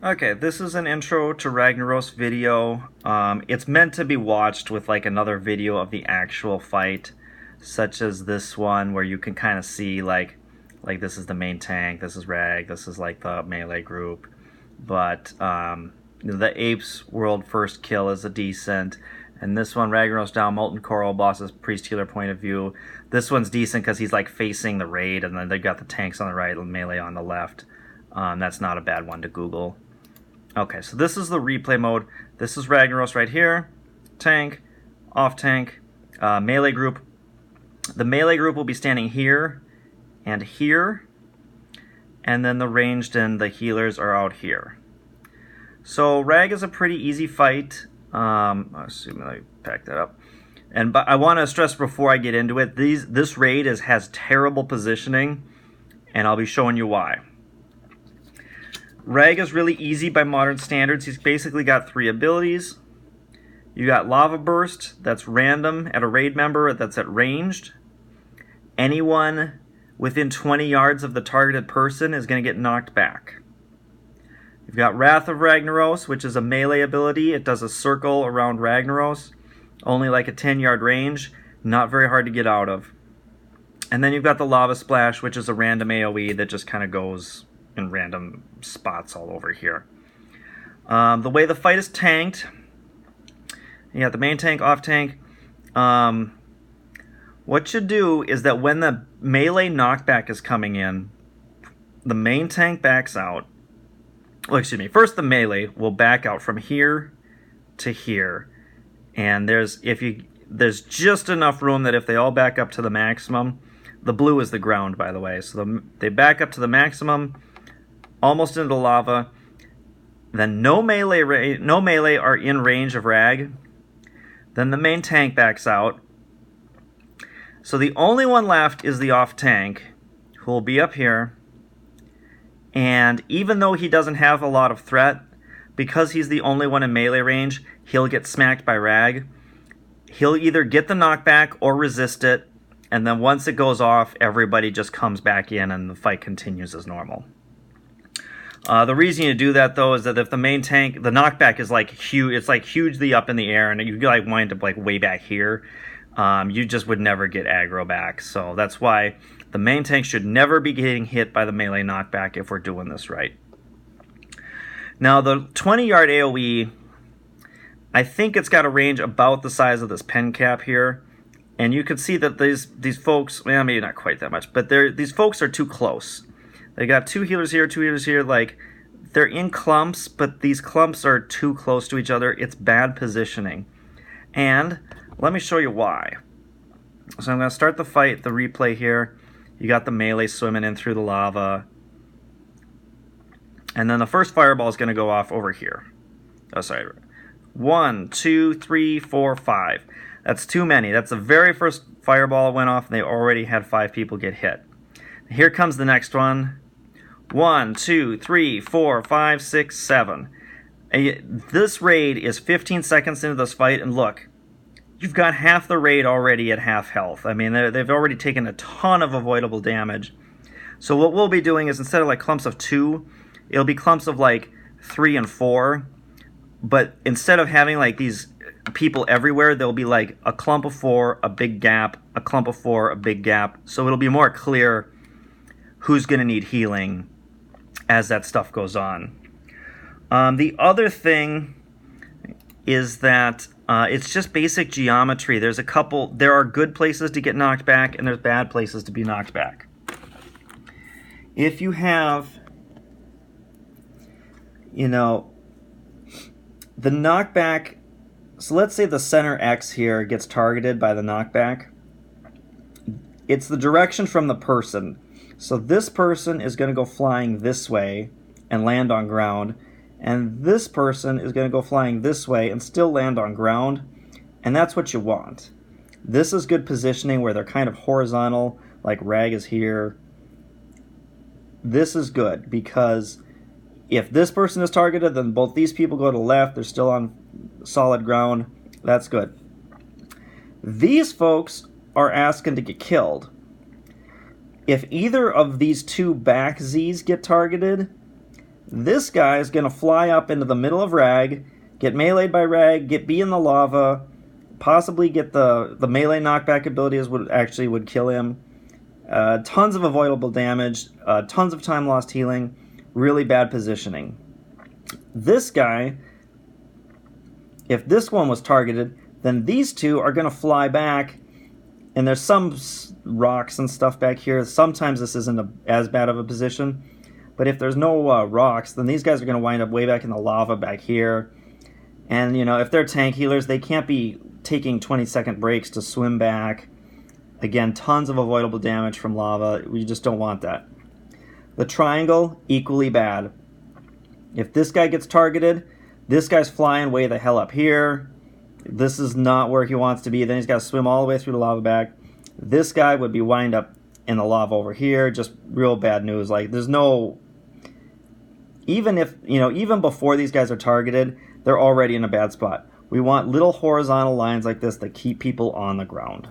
Okay, this is an intro to Ragnaros video. It's meant to be watched with like another video of the actual fight, such as this one where you can kind of see like this is the main tank, this is Rag, this is like the melee group. But the Apes world first kill is a decent, and this one Ragnaros down, Molten Coral, boss's priest healer point of view. This one's decent because he's like facing the raid, and then they've got the tanks on the right and melee on the left. That's not a bad one to Google. Okay, so this is the replay mode. This is Ragnaros right here. Tank, off tank, melee group. The melee group will be standing here and here. And then the ranged and the healers are out here. So Rag is a pretty easy fight. Assuming I pack that up. But I want to stress before I get into it, this raid has terrible positioning, and I'll be showing you why. Rag is really easy by modern standards. He's basically got 3 abilities. You got Lava Burst, that's random at a raid member that's at ranged. Anyone within 20 yards of the targeted person is going to get knocked back. You've got Wrath of Ragnaros, which is a melee ability. It does a circle around Ragnaros, only like a 10-yard range, not very hard to get out of. And then you've got the Lava Splash, which is a random AoE that just kind of goes in random spots all over here. The way the fight is tanked, you got the main tank, off tank. What you do is that when the melee knockback is coming in, the main tank backs out. Well, excuse me. First, the melee will back out from here to here, and there's just enough room that if they all back up to the maximum, the blue is the ground, by the way. So they back up to the maximum, almost into the lava. Then no melee are in range of Rag. Then the main tank backs out. So the only one left is the off tank, who will be up here. And even though he doesn't have a lot of threat, because he's the only one in melee range, he'll get smacked by Rag. He'll either get the knockback or resist it, and then once it goes off, everybody just comes back in and the fight continues as normal. The reason you do that, though, is that if the main tank, the knockback is like huge, it's like hugely up in the air, and you like wind up like way back here, you just would never get aggro back. So that's why the main tank should never be getting hit by the melee knockback if we're doing this right. Now the 20-yard AoE, I think it's got a range about the size of this pen cap here, and you can see that these folks, well, maybe not quite that much, but these folks are too close. They got 2 healers here, 2 healers here. Like, they're in clumps, but these clumps are too close to each other. It's bad positioning. And let me show you why. So I'm going to start the fight, the replay here. You got the melee swimming in through the lava. And then the first fireball is going to go off over here. Oh, sorry. 1, 2, 3, 4, 5. That's too many. That's the very first fireball that went off, and they already had 5 people get hit. Here comes the next one. 1, 2, 3, 4, 5, 6, 7. This raid is 15 seconds into this fight, and look, you've got half the raid already at half health. I mean, they've already taken a ton of avoidable damage. So what we'll be doing is instead of like clumps of 2, it'll be clumps of like 3 and 4. But instead of having like these people everywhere, there'll be like a clump of 4, a big gap, a clump of 4, a big gap. So it'll be more clear who's going to need healing as that stuff goes on. The other thing is that it's just basic geometry. There are good places to get knocked back, and there's bad places to be knocked back. If you have, the knockback, so let's say the center X here gets targeted by the knockback. It's the direction from the person. So this person is going to go flying this way and land on ground, and this person is going to go flying this way and still land on ground, and that's what you want. This is good positioning where they're kind of horizontal, like Rag is here. This is good because if this person is targeted, then both these people go to the left, they're still on solid ground. That's good. These folks are asking to get killed. If either of these 2 back Z's get targeted, This guy is going to fly up into the middle of Rag, get meleeed by Rag, get B in the lava, possibly get the melee knockback ability is what actually would kill him. Tons of avoidable damage, tons of time lost healing, really bad positioning. This guy, if this one was targeted, then these two are going to fly back, and there's some rocks and stuff back here. Sometimes this isn't as bad of a position, but if there's no rocks, then these guys are going to wind up way back in the lava back here. And, you know, if they're tank healers, they can't be taking 20-second breaks to swim back. Again, tons of avoidable damage from lava. We just don't want that. The triangle, equally bad. If this guy gets targeted, this guy's flying way the hell up here. This is not where he wants to be. Then he's got to swim all the way through the lava back. This guy would be wind up in the lava over here. Just real bad news. Like, there's no... Even if, you know, even before these guys are targeted, they're already in a bad spot. We want little horizontal lines like this that keep people on the ground.